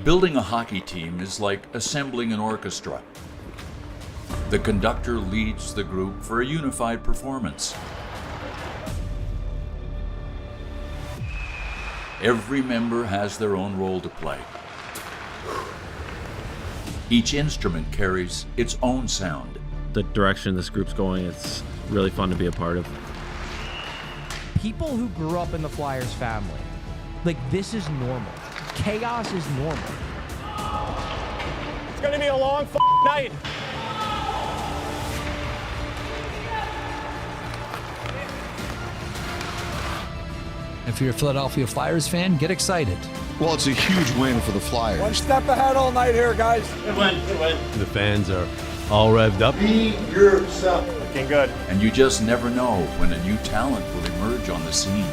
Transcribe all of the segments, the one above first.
Building a hockey team is like assembling an orchestra. The conductor leads the group for a unified performance. Every member has their own role to play. Each instrument carries its own sound. The direction this group's going, it's really fun to be a part of. People who grew up in the Flyers family, like, this is normal. Chaos is normal. It's gonna be a long night. If you're a Philadelphia Flyers fan, get excited. Well, it's a huge win for the Flyers. One step ahead all night here, guys. Good win, good win. The fans are all revved up. Be yourself. Looking good. And you just never know when a new talent will emerge on the scene.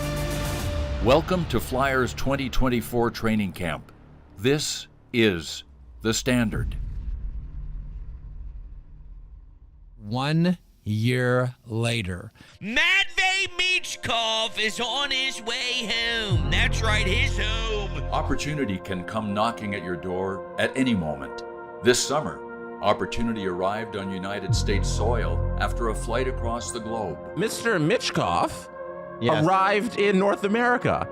Welcome to Flyers 2024 training camp. This is the standard. 1 year later. Matvey Michkov is on his way home. That's right, his home. Opportunity can come knocking at your door at any moment. This summer, opportunity arrived on United States soil after a flight across the globe. Mr. Michkov arrived in North America.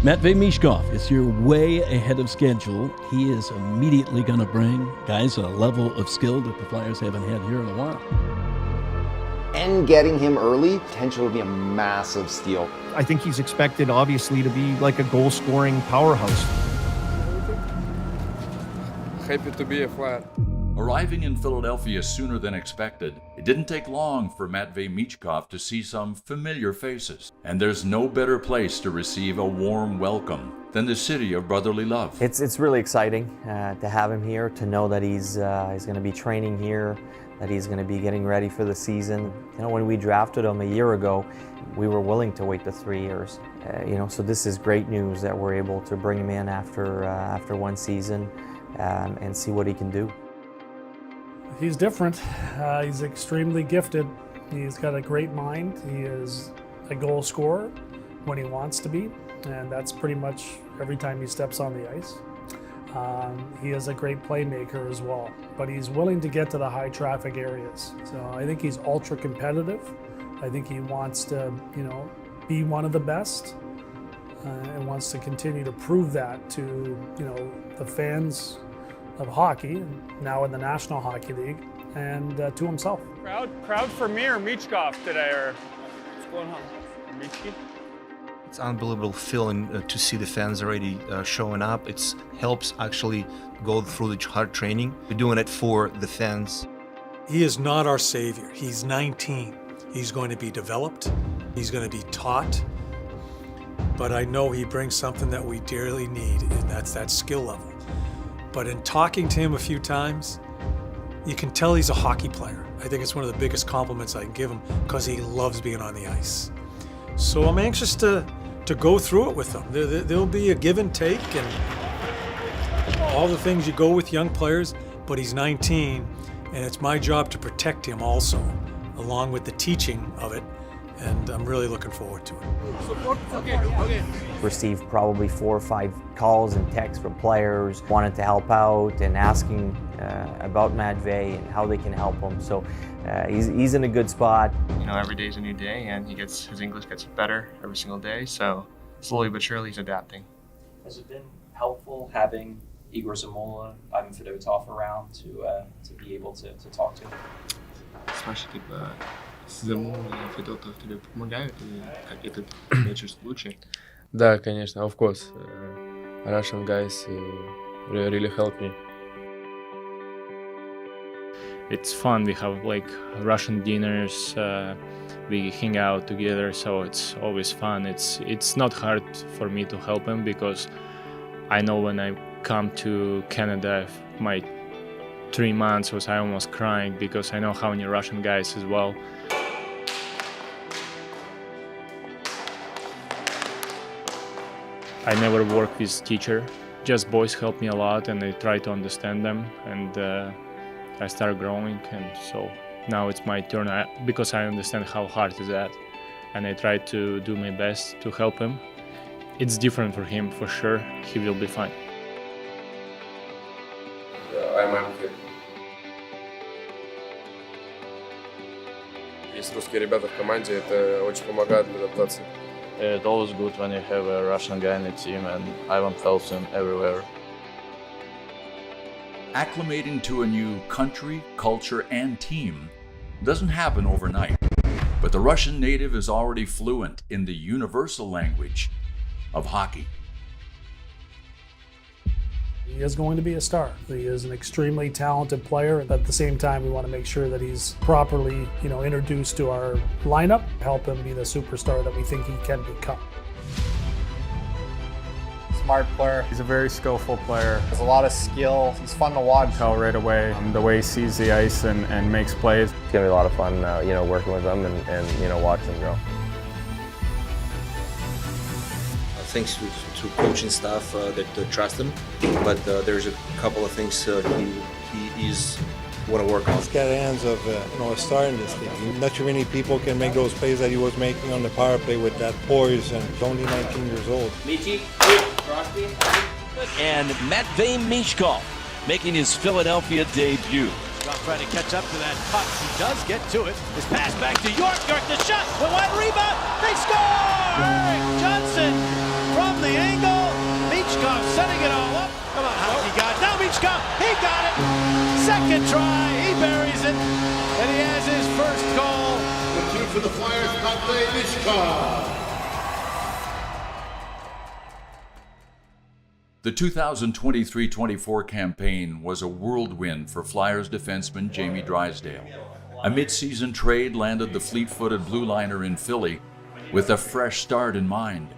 Matvey Michkov is here way ahead of schedule. He is immediately going to bring guys a level of skill that the Flyers haven't had here in a while. And getting him early potentially will be a massive steal. I think he's expected, obviously, to be like a goal-scoring powerhouse. Happy to be a Flyer. Arriving in Philadelphia sooner than expected, it didn't take long for Matvey Michkov to see some familiar faces. And there's no better place to receive a warm welcome than the city of brotherly love. It's really exciting to have him here, to know that he's going to be training here, that he's going to be getting ready for the season. You know, when we drafted him a year ago, we were willing to wait the 3 years. So this is great news that we're able to bring him in after one season and see what he can do. He's different. He's extremely gifted. He's got a great mind. He is a goal scorer when he wants to be, and that's pretty much every time he steps on the ice. He is a great playmaker as well, but he's willing to get to the high traffic areas. So I think he's ultra competitive. I think he wants to, be one of the best and wants to continue to prove that to, the fans of hockey, now in the National Hockey League, and to himself. Crowd for me or Michkov today, or what's going on? Michki? It's an unbelievable feeling to see the fans already showing up. It helps actually go through the hard training. We're doing it for the fans. He is not our savior. He's 19. He's going to be developed. He's going to be taught. But I know he brings something that we dearly need, and that's that skill level. But in talking to him a few times, you can tell he's a hockey player. I think it's one of the biggest compliments I can give him because he loves being on the ice. So I'm anxious to go through it with him. There'll be a give and take and all the things you go with young players, but he's 19, and it's my job to protect him also, along with the teaching of it, and I'm really looking forward to it. Okay. Received probably 4 or 5 calls and texts from players wanting to help out and asking about Matvey and how they can help him. So he's in a good spot. Every day's a new day, and his English gets better every single day. So slowly but surely he's adapting. Has it been helpful having Igor Zamola, Ivan Fedotov around to be able to talk to him? Спрашивает, Замола и Федотов тебе помогают, и как этот вечер случай? Да, конечно, of course. Russian guys really helped me. It's fun. We have like Russian dinners. We hang out together, so it's always fun. It's not hard for me to help him because I know when I come to Canada, my 3 months was I almost crying because I know how many Russian guys as well. I never worked with teacher. Just boys help me a lot, and I try to understand them, and I start growing, and so now it's my turn because I understand how hard is that, and I try to do my best to help him. It's different for him, for sure. He will be fine. I'm happy. Есть русские ребята в команде, это очень помогает для адаптации. It's always good when you have a Russian guy in the team, and Ivan helps him everywhere. Acclimating to a new country, culture, and team doesn't happen overnight, but the Russian native is already fluent in the universal language of hockey. He is going to be a star. He is an extremely talented player. At the same time, we want to make sure that he's properly, introduced to our lineup, help him be the superstar that we think he can become. Smart player. He's a very skillful player. Has a lot of skill. He's fun to watch. Tell right away the way he sees the ice and makes plays. It's going to be a lot of fun, working with him and watching him grow. Thanks to coaching staff that trust him, but there's a couple of things he is want to work on. He's got hands of a star in this team. Not too many people can make those plays that he was making on the power play with that poise, and he's only 19 years old. And Matvey Michkov making his Philadelphia debut. Trying to catch up to that puck. He does get to it. His pass back to York. York the shot. The wide rebound. They score! Eric Johnson from the angle. Michkov setting it all up. Come on, how's he got it? Now Michkov, he got it. Second try, he buries it. And he has his first goal. The two for the Flyers, Matvey Michkov. The 2023-24 campaign was a whirlwind for Flyers defenseman Jamie Drysdale. A mid-season trade landed the fleet-footed blue liner in Philly with a fresh start in mind.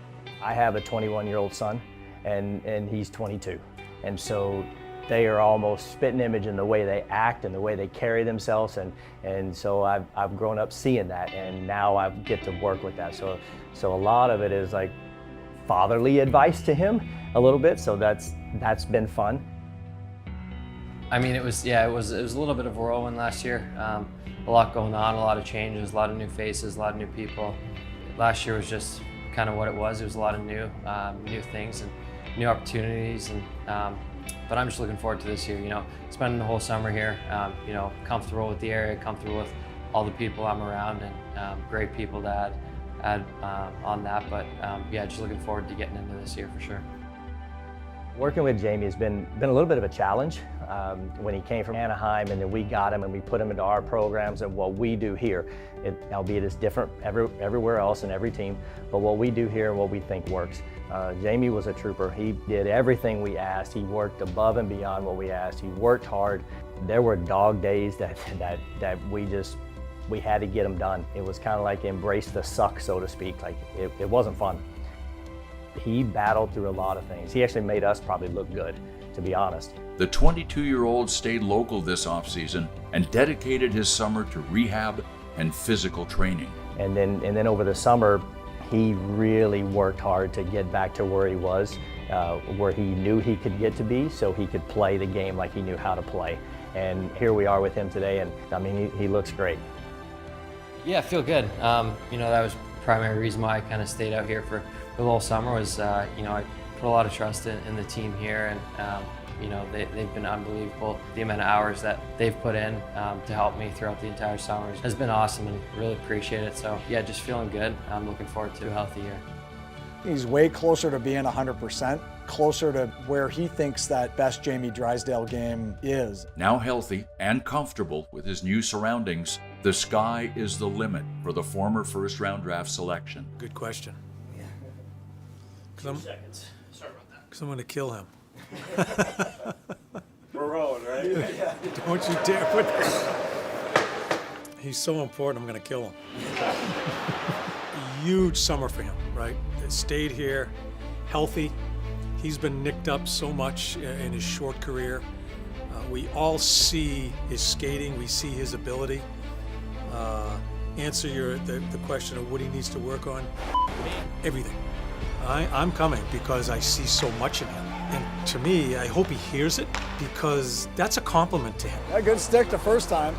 I have a 21-year-old son, and he's 22. And so they are almost spit and image in the way they act and the way they carry themselves. And so I've grown up seeing that, and now I get to work with that. So a lot of it is like fatherly advice to him a little bit, so that's been fun. I mean, it was a little bit of a whirlwind last year. A lot going on, a lot of changes, a lot of new faces, a lot of new people. Last year was just kind of what it was. It was a lot of new things and new opportunities, and but I'm just looking forward to this year. Spending the whole summer here. Comfortable with the area, comfortable with all the people I'm around, and great people to add on that. But just looking forward to getting into this year for sure. Working with Jamie has been a little bit of a challenge. When he came from Anaheim, and then we got him and we put him into our programs, and what we do here, albeit it's different everywhere else in every team, but what we do here and what we think works. Jamie was a trooper. He did everything we asked. He worked above and beyond what we asked. He worked hard. There were dog days that we had to get them done. It was kind of like embrace the suck, so to speak. Like it wasn't fun. He battled through a lot of things. He actually made us probably look good, to be honest. The 22-year-old stayed local this offseason and dedicated his summer to rehab and physical training. And then over the summer, he really worked hard to get back to where he was, where he knew he could get to be, so he could play the game like he knew how to play. And here we are with him today, and I mean, he looks great. Yeah, I feel good. That was the primary reason why I kind of stayed out here for the whole summer was, I put a lot of trust in the team here, and they've been unbelievable. The amount of hours that they've put in to help me throughout the entire summer has been awesome, and really appreciate it. So yeah, just feeling good. I'm looking forward to a healthy year. He's way closer to being 100%, closer to where he thinks that best Jamie Drysdale game is. Now healthy and comfortable with his new surroundings, the sky is the limit for the former first-round draft selection. Good question. 2 seconds. Sorry about that. Because I'm going to kill him. We're rolling, right? Yeah. Don't you dare put that. He's so important, I'm going to kill him. Huge summer for him, right? Stayed here, healthy. He's been nicked up so much in his short career. We all see his skating, we see his ability. Answer the question of what he needs to work on. Everything. I'm coming because I see so much in him. And to me, I hope he hears it, because that's a compliment to him. A good stick the first time.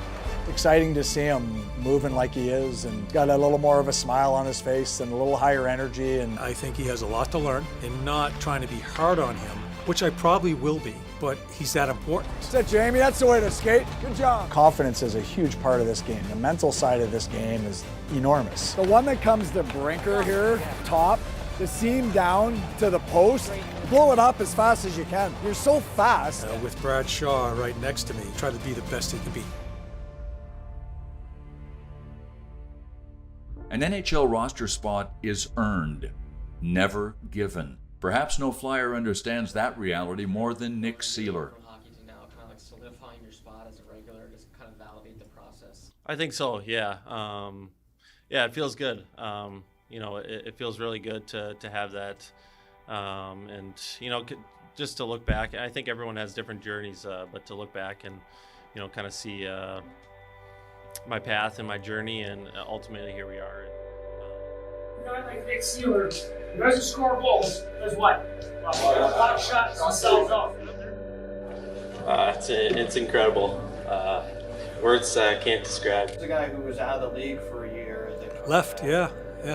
Exciting to see him moving like he is, and got a little more of a smile on his face and a little higher energy. And I think he has a lot to learn, and not trying to be hard on him, which I probably will be, but he's that important. That's it, Jamie. That's the way to skate. Good job. Confidence is a huge part of this game. The mental side of this game is enormous. The one that comes to Brinker here, top, the seam down to the post, blow it up as fast as you can. You're so fast. With Brad Shaw right next to me, try to be the best he can be. An NHL roster spot is earned, never given. Perhaps no Flyer understands that reality more than Nick Seeler. Solidifying your spot as a regular, just kind of validate the process. I think so, yeah. Yeah, it feels good. You know, it feels really good to have that. And, you know, just to look back, I think everyone has different journeys, but to look back and, you know, kind of see my path and my journey, and ultimately here we are. A guy like Nick Seeler, he doesn't score goals, does what? Block shots and sells off. It's incredible. Words can't describe. There's a guy who was out of the league for a year. Left, yeah.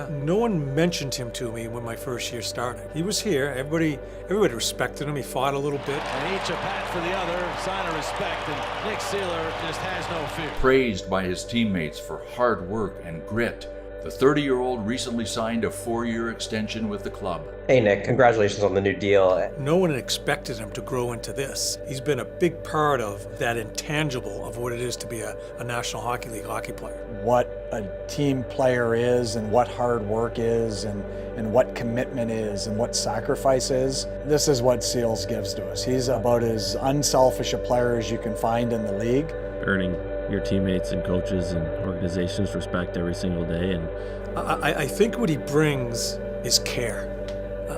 No one mentioned him to me when my first year started. He was here. Everybody respected him. He fought a little bit. And each a pat for the other, sign of respect, and Nick Seeler just has no fear. Praised by his teammates for hard work and grit, the 30-year-old recently signed a 4-year extension with the club. Hey Nick, congratulations on the new deal. No one expected him to grow into this. He's been a big part of that intangible of what it is to be a National Hockey League hockey player. What a team player is, and what hard work is, and what commitment is, and what sacrifice is. This is what Seals gives to us. He's about as unselfish a player as you can find in the league. Earning your teammates and coaches and organizations respect every single day. And I think what he brings is care.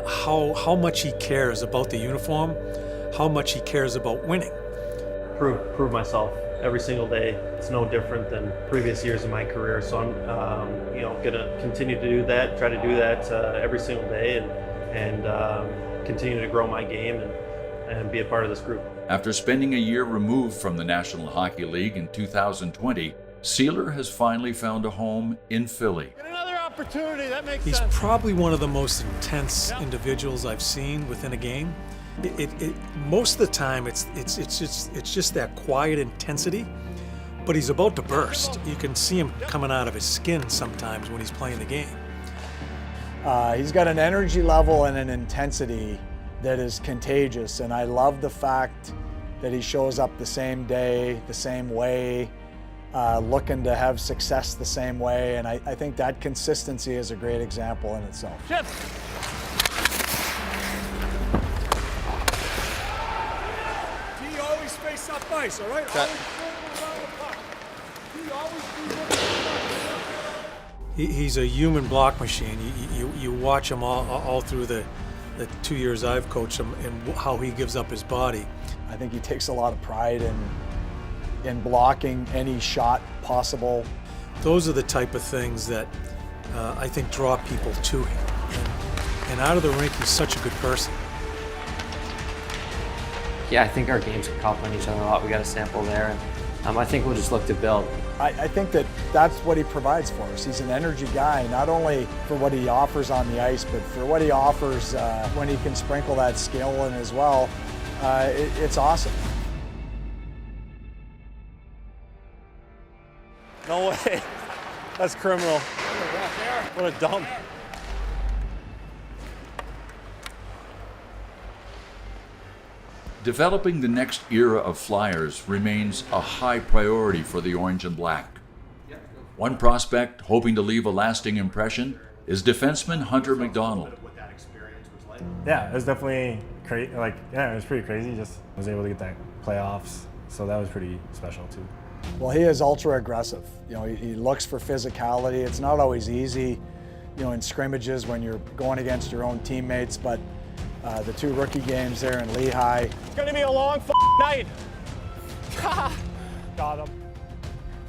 How much he cares about the uniform, how much he cares about winning. Prove myself every single day. It's no different than previous years of my career. So I'm, you know, gonna continue to do that. Try to do that every single day, and continue to grow my game and be a part of this group. After spending a year removed from the National Hockey League in 2020, Seeler has finally found a home in Philly. Another opportunity, that makes He's sense. probably one of the most intense individuals I've seen within a game. Most of the time, it's just that quiet intensity, but he's about to burst. You can see him coming out of his skin sometimes when he's playing the game. He's got an energy level and an intensity that is contagious, and I love the fact that he shows up the same day, the same way, looking to have success the same way, and I think that consistency is a great example in itself. He always face up ice, all right? He's a human block machine. You watch him all through the 2 years I've coached him, and how he gives up his body. I think he takes a lot of pride in blocking any shot possible. Those are the type of things that I think draw people to him. And out of the rink, he's such a good person. Yeah, I think our games can complement each other a lot. We got a sample there, and I think we'll just look to build. I think that's what he provides for us. He's an energy guy, not only for what he offers on the ice, but for what he offers when he can sprinkle that skill in as well. It's awesome. no way, that's criminal. What a dump. Developing the next era of Flyers remains a high priority for the Orange and Black. One prospect hoping to leave a lasting impression is defenseman Hunter McDonald. Yeah, it was definitely crazy. It was pretty crazy. Just was able to get that playoffs, so that was pretty special too. Well, he is ultra aggressive. You know, he looks for physicality. It's not always easy, you know, in scrimmages when you're going against your own teammates, but the 2 rookie games there in Lehigh. It's gonna be a long night. Got him.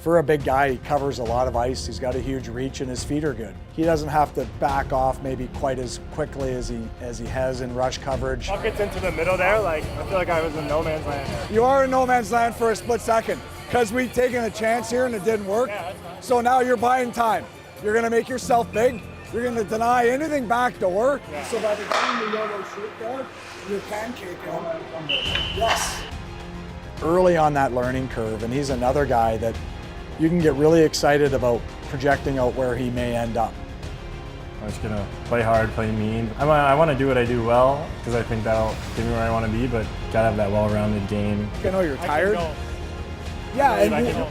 For a big guy, he covers a lot of ice. He's got a huge reach, and his feet are good. He doesn't have to back off maybe quite as quickly as he has in rush coverage. Buckets into the middle there, I feel like I was in no man's land. You are in no man's land for a split second, because we've taken a chance here and it didn't work. So now you're buying time. You're gonna make yourself big, You're going to deny anything back to work. So by the time the yellow shirt there, you're pancaking him. Yes. Early on that learning curve, and he's another guy that you can get really excited about projecting out where he may end up. I'm just gonna play hard, play mean. I want to do what I do well because I think that'll get me where I want to be, but gotta have that well-rounded game. I know you're tired. Yeah, and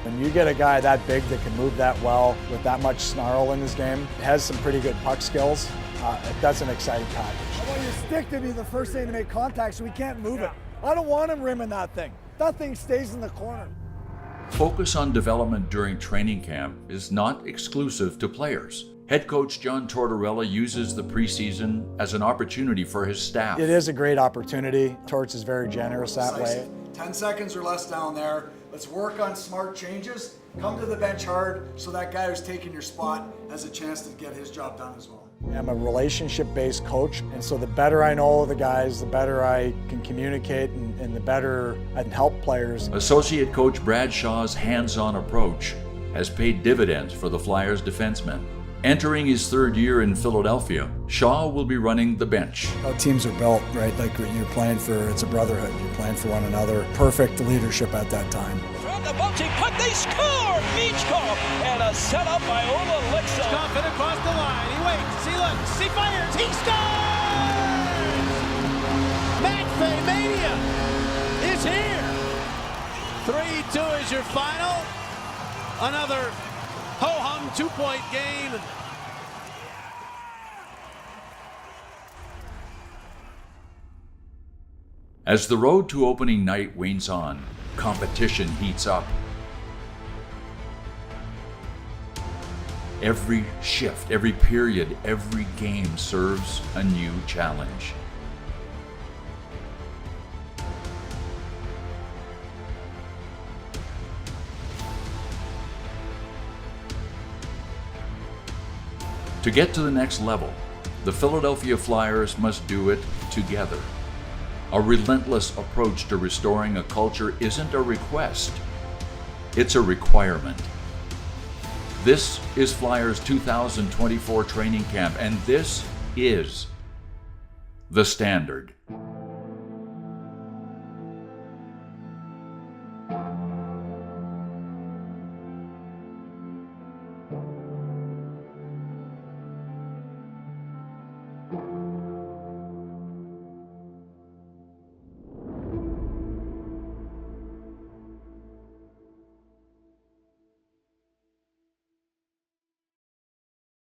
when you get a guy that big that can move that well with that much snarl in his game, has some pretty good puck skills, that's an exciting package. I want your stick to be the first thing to make contact so we can't move it. I don't want him rimming that thing. That thing stays in the corner. Focus on development during training camp is not exclusive to players. Head coach John Tortorella uses the preseason as an opportunity for his staff. It is a great opportunity. Torts is very generous that way. 10 seconds or less down there. Let's work on smart changes. Come to the bench hard so that guy who's taking your spot has a chance to get his job done as well. I'm a relationship-based coach, and so the better I know the guys, the better I can communicate, and the better I can help players. Associate coach Brad Shaw's hands-on approach has paid dividends for the Flyers defensemen. Entering his third year in Philadelphia, Shaw will be running the bench. How teams are built, right? Like you're playing for, it's a brotherhood. You're playing for one another. Perfect leadership at that time. From the bouncing puck, they score! Michkov, and a setup by Ola Lixa. Michkov in across the line. He waits, he looks, he fires, he scores! McVay Mania is here. 3-2 is your final. Another ho-hum 2-point game. As the road to opening night wanes on, competition heats up. Every shift, every period, every game serves a new challenge. To get to the next level, the Philadelphia Flyers must do it together. A relentless approach to restoring a culture isn't a request, it's a requirement. This is Flyers 2024 training camp, and this is the standard.